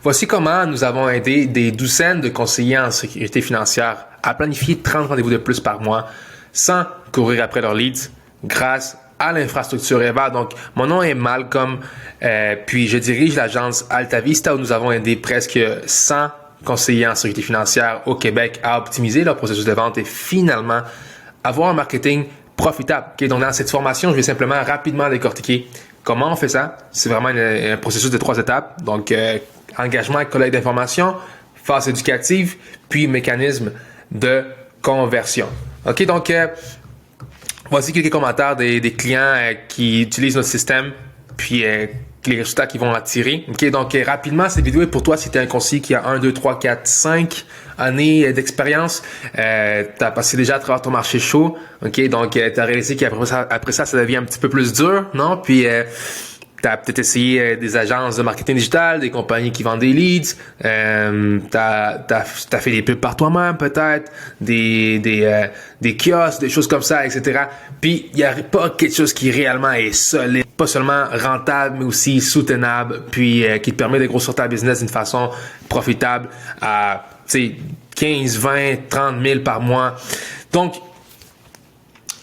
Voici comment nous avons aidé des douzaines de conseillers en sécurité financière à planifier 30 rendez-vous de plus par mois sans courir après leurs leads grâce à l'infrastructure Eva. Donc, mon nom est Malcolm, puis je dirige l'agence AltaVista où nous avons aidé presque 100 conseillers en sécurité financière au Québec à optimiser leur processus de vente et finalement avoir un marketing profitable. Okay? Donc, dans cette formation, je vais simplement rapidement décortiquer comment on fait ça. C'est vraiment un processus de 3 étapes. Donc, engagement et collecte d'informations, phase éducative, puis mécanisme de conversion. OK, donc, voici quelques commentaires des clients qui utilisent notre système, puis les résultats qu'ils vont attirer. OK, donc rapidement, cette vidéo est pour toi si tu es un conseiller qui a 1, 2, 3, 4, 5 années d'expérience. Tu as passé déjà à travers ton marché chaud. OK, donc tu as réalisé qu'après ça devient un petit peu plus dur, non? Puis tu as peut-être essayé des agences de marketing digital, des compagnies qui vendent des leads. Tu as fait des pubs par toi-même peut-être, des kiosques, des choses comme ça, etc. Puis, il n'y a pas quelque chose qui réellement est solide, pas seulement rentable, mais aussi soutenable, puis qui te permet de grossir ta business d'une façon profitable à 15, 20, 30 000 par mois. Donc,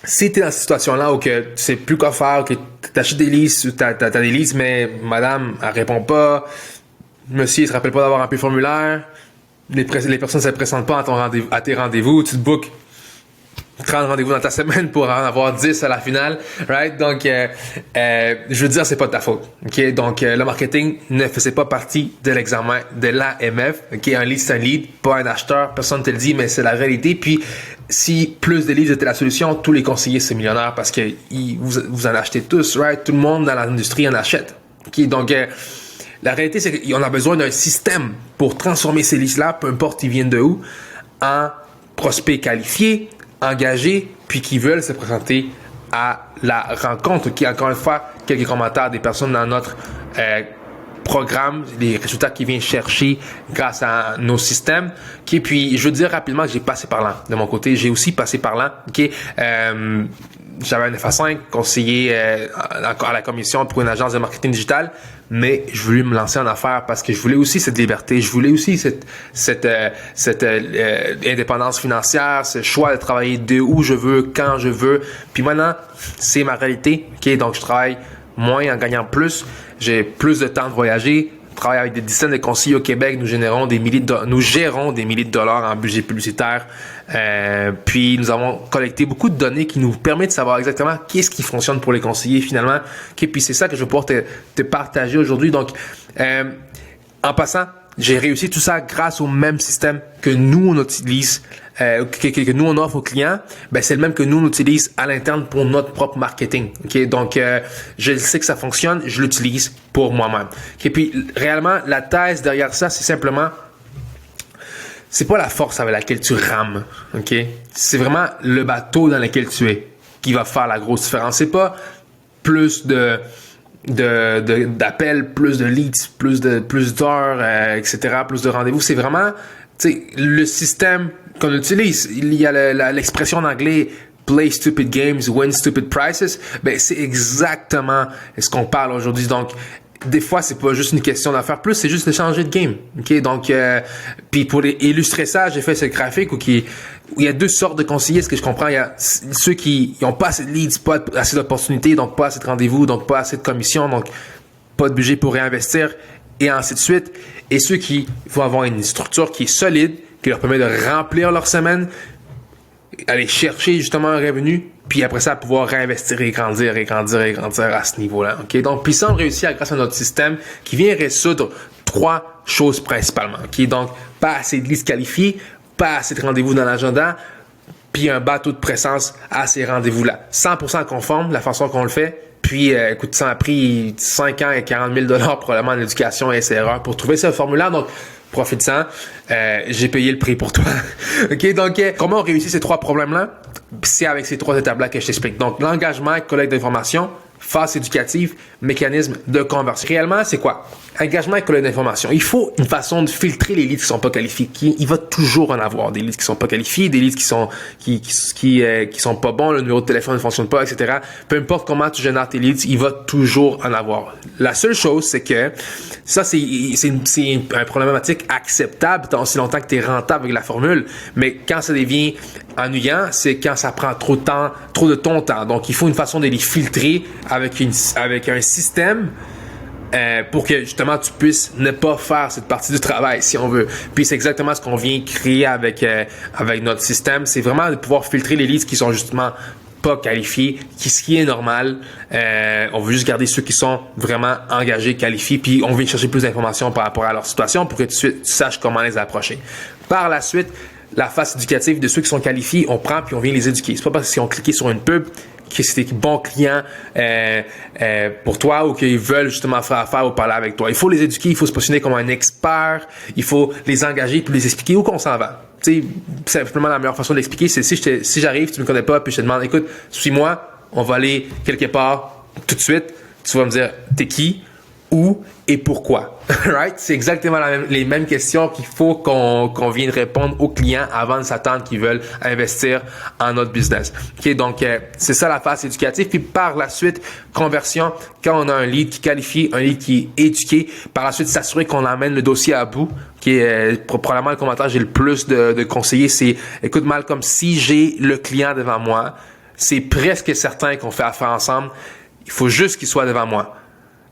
si tu es dans cette situation-là où que tu sais plus quoi faire, que tu achètes des leads, tu as des leads, mais madame, elle répond pas, monsieur, il se rappelle pas d'avoir rempli le formulaire, les personnes ne se présentent pas à tes rendez-vous, tu te bookes 30 rendez-vous dans ta semaine pour en avoir 10 à la finale, right? Donc, je veux dire, c'est pas de ta faute, ok? Donc, le marketing ne faisait pas partie de l'examen de l'AMF, ok? Un lead, c'est un lead, pas un acheteur, personne ne te le dit, mais c'est la réalité. Puis, si plus de leads était la solution, tous les conseillers seraient millionnaires parce que vous en achetez tous, right? Tout le monde dans l'industrie en achète, ok? Donc, la réalité, c'est qu'on a besoin d'un système pour transformer ces leads-là, peu importe ils viennent de où, en prospects qualifiés, engagés, puis qui veulent se présenter à la rencontre. Qui, encore une fois, quelques commentaires des personnes dans notre programme, les résultats qu'ils viennent chercher grâce à nos systèmes. Okay, puis, je veux dire rapidement que j'ai passé par là. De mon côté, j'ai aussi passé par là. Okay, j'avais un FA5, conseiller à la commission pour une agence de marketing digital, mais je voulais me lancer en affaires parce que je voulais aussi cette liberté, je voulais aussi cette indépendance financière, ce choix de travailler de où je veux, quand je veux. Puis maintenant, c'est ma réalité. Okay, donc, je travaille moins en gagnant plus. J'ai plus de temps de voyager. Je travaille avec des dizaines de conseillers au Québec. Nous gérons des milliers de dollars en budget publicitaire. Puis, nous avons collecté beaucoup de données qui nous permettent de savoir exactement qu'est-ce qui fonctionne pour les conseillers finalement. Okay, puis, c'est ça que je vais pouvoir te partager aujourd'hui. Donc, en passant, j'ai réussi tout ça grâce au même système que nous, on utilise, que nous, on offre aux clients. Ben, c'est le même que nous, on utilise à l'interne pour notre propre marketing. Okay? Donc, je sais que ça fonctionne, je l'utilise pour moi-même. Okay? Puis, réellement, la thèse derrière ça, c'est simplement, c'est pas la force avec laquelle tu rames. Okay? C'est vraiment le bateau dans lequel tu es qui va faire la grosse différence. C'est pas plus d'appels, plus de leads, plus d'heures, etc., plus de rendez-vous. C'est vraiment, le système qu'on utilise. Il y a l'expression en anglais play stupid games, win stupid prices. Ben, c'est exactement ce qu'on parle aujourd'hui. Donc, des fois, c'est pas juste une question d'en faire plus, c'est juste de changer de game. OK? Donc, puis pour illustrer ça, j'ai fait ce graphique où il y a 2 sortes de conseillers, ce que je comprends. Il y a ceux qui n'ont pas assez de leads, pas assez d'opportunités, donc pas assez de rendez-vous, donc pas assez de commissions, donc pas de budget pour réinvestir, et ainsi de suite. Et ceux qui vont avoir une structure qui est solide, qui leur permet de remplir leur semaine, aller chercher justement un revenu, puis après ça, pouvoir réinvestir et grandir à ce niveau-là. Okay? Donc, puis ça, on réussit grâce à notre système qui vient résoudre 3 choses principalement. Okay? Donc, pas assez de listes qualifiées, pas assez de rendez-vous dans l'agenda, puis un bas taux de présence à ces rendez-vous-là. 100% conforme, la façon qu'on le fait. Puis, écoute, ça m'a pris 5 ans et 40 000 $ probablement en éducation et SRR pour trouver ce formulaire. Donc, profite-en. J'ai payé le prix pour toi. OK? Donc, comment on réussit ces 3 problèmes-là? C'est avec ces 3 étapes-là que je t'explique. Donc, l'engagement, collecte d'informations, phase éducative, mécanisme de conversion. Réellement, c'est quoi? engagement et collecte d'informations. Il faut une façon de filtrer les leads qui sont pas qualifiés. Il va toujours en avoir des leads qui sont pas qualifiés, des leads qui sont pas bons, le numéro de téléphone ne fonctionne pas, etc. Peu importe comment tu génères tes leads, il va toujours en avoir. La seule chose, c'est que ça, c'est un problématique acceptable tant aussi longtemps que tu es rentable avec la formule. Mais quand ça devient ennuyant, c'est quand ça prend trop de ton temps. Donc, il faut une façon de les filtrer avec un système pour que justement tu puisses ne pas faire cette partie du travail si on veut. Puis c'est exactement ce qu'on vient créer avec notre système. C'est vraiment de pouvoir filtrer les leads qui sont justement pas qualifiés, ce qui est normal. On veut juste garder ceux qui sont vraiment engagés, qualifiés, puis on vient chercher plus d'informations par rapport à leur situation pour que tu saches comment les approcher. Par la suite, la phase éducative de ceux qui sont qualifiés, on prend puis on vient les éduquer. C'est pas parce qu'ils ont cliqué sur une pub que c'est des bons clients pour toi ou qu'ils veulent justement faire affaire ou parler avec toi. Il faut les éduquer, il faut se positionner comme un expert, il faut les engager puis les expliquer où qu'on s'en va. Tu sais, simplement la meilleure façon de l'expliquer, c'est si j'arrive, tu me connais pas, puis je te demande, écoute, suis-moi, on va aller quelque part tout de suite, tu vas me dire, t'es qui, où et pourquoi. Right? C'est exactement les mêmes questions qu'il faut qu'on vienne répondre aux clients avant de s'attendre qu'ils veulent investir en notre business. Okay? Donc, c'est ça la phase éducative. Puis par la suite, conversion, quand on a un lead qui qualifie, un lead qui est éduqué, par la suite, s'assurer qu'on amène le dossier à bout, qui est probablement le commentaire que j'ai le plus de conseillers, c'est, écoute Malcolm, si j'ai le client devant moi, c'est presque certain qu'on fait affaire ensemble, il faut juste qu'il soit devant moi.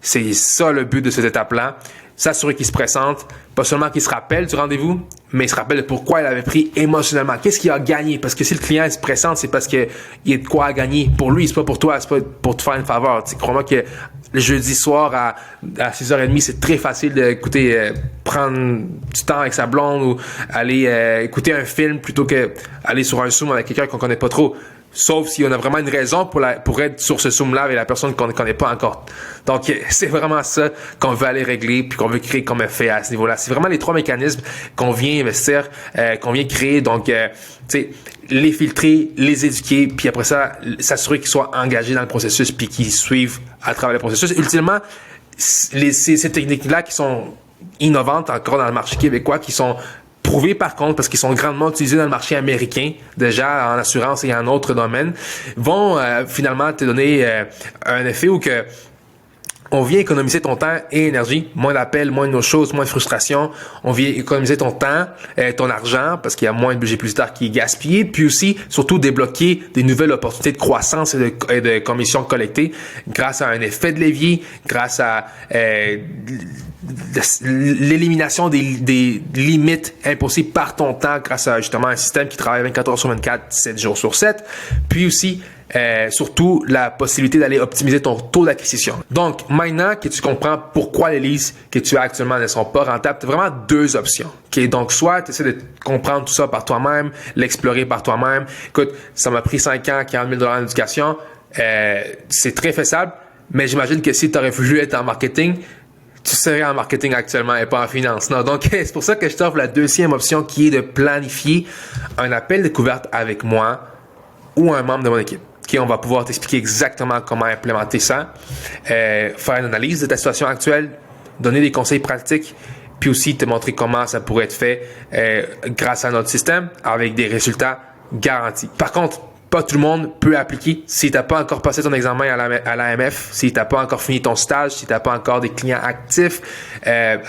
C'est ça le but de cette étape-là. S'assurer qu'il se présente, pas seulement qu'il se rappelle du rendez-vous, mais il se rappelle de pourquoi il avait pris émotionnellement. Qu'est-ce qu'il a gagné? Parce que si le client il se présente, c'est parce qu'il y a de quoi à gagner. Pour lui, c'est pas pour toi, c'est pas pour te faire une faveur. Tu sais, crois-moi que le jeudi soir à 6h30, c'est très facile d'écouter, prendre du temps avec sa blonde ou aller écouter un film plutôt que aller sur un Zoom avec quelqu'un qu'on connaît pas trop. Sauf si on a vraiment une raison pour être sur ce Zoom-là avec la personne qu'on ne connaît pas encore. Donc, c'est vraiment ça qu'on veut aller régler puis qu'on veut créer comme effet à ce niveau-là. C'est vraiment les 3 mécanismes qu'on vient investir, qu'on vient créer. Donc, tu sais, les filtrer, les éduquer, puis après ça, s'assurer qu'ils soient engagés dans le processus puis qu'ils suivent à travers le processus. Ultimement, ces techniques-là qui sont innovantes encore dans le marché québécois, qui sont prouvés par contre, parce qu'ils sont grandement utilisés dans le marché américain, déjà en assurance et en autres domaines, vont finalement te donner un effet où que on vient économiser ton temps et énergie, moins d'appels, moins de no-shows, moins de frustration. On vient économiser ton temps, ton argent, parce qu'il y a moins de budget publicitaire qui est gaspillé, puis aussi, surtout, débloquer des nouvelles opportunités de croissance et de commissions collectées grâce à un effet de levier, grâce à l'élimination des limites imposées par ton temps grâce à justement un système qui travaille 24 heures sur 24, 7 jours sur 7, puis aussi surtout la possibilité d'aller optimiser ton taux d'acquisition. Donc maintenant que tu comprends pourquoi les leads que tu as actuellement ne sont pas rentables, tu as vraiment 2 options. Okay? Donc soit tu essaies de comprendre tout ça par toi-même, l'explorer par toi-même. Écoute, ça m'a pris 5 ans, 40 000 $ d'éducation, c'est très faisable, mais j'imagine que si tu aurais voulu être en marketing, tu serais en marketing actuellement et pas en finance. Non, donc c'est pour ça que je t'offre la 2e option qui est de planifier un appel découverte avec moi ou un membre de mon équipe. Okay, on va pouvoir t'expliquer exactement comment implémenter ça, faire une analyse de ta situation actuelle, donner des conseils pratiques, puis aussi te montrer comment ça pourrait être fait grâce à notre système avec des résultats garantis. Par contre, pas tout le monde peut appliquer. Si tu n'as pas encore passé ton examen à l'AMF, si tu n'as pas encore fini ton stage, si tu n'as pas encore des clients actifs,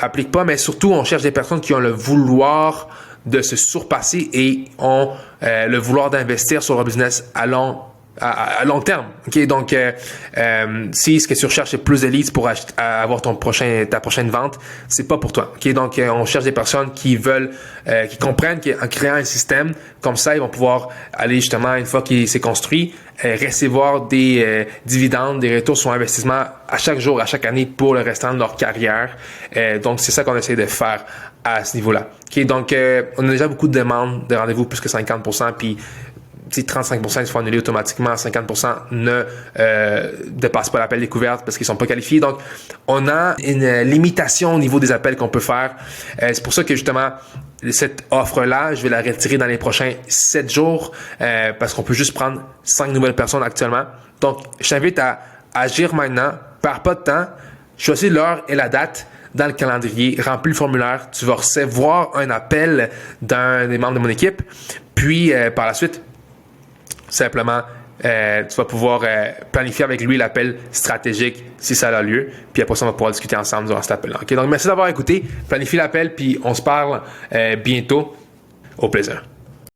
applique pas. Mais surtout, on cherche des personnes qui ont le vouloir de se surpasser et ont le vouloir d'investir sur leur business à long terme. Okay? Donc, si ce que tu recherches c'est plus de leads pour avoir ta prochaine vente, c'est pas pour toi. Okay? Donc, on cherche des personnes qui veulent, qui comprennent qu'en créant un système comme ça, ils vont pouvoir aller justement, une fois qu'il s'est construit, recevoir des dividendes, des retours sur investissement à chaque jour, à chaque année pour le restant de leur carrière. Donc, c'est ça qu'on essaie de faire à ce niveau-là. Okay? Donc, on a déjà beaucoup de demandes de rendez-vous, plus que 50%, puis 35% se font annuler automatiquement, 50% ne dépassent pas l'appel découverte parce qu'ils sont pas qualifiés. Donc, on a une limitation au niveau des appels qu'on peut faire. C'est pour ça que justement, cette offre-là, je vais la retirer dans les prochains 7 jours parce qu'on peut juste prendre 5 nouvelles personnes actuellement. Donc, je t'invite à agir maintenant, perds pas de temps, choisis l'heure et la date dans le calendrier, remplis le formulaire, tu vas recevoir un appel d'un des membres de mon équipe, puis par la suite, simplement, tu vas pouvoir planifier avec lui l'appel stratégique si ça a lieu. Puis après ça, on va pouvoir discuter ensemble durant cet appel-là. Okay? Donc, merci d'avoir écouté. Planifie l'appel, puis on se parle bientôt. Au plaisir.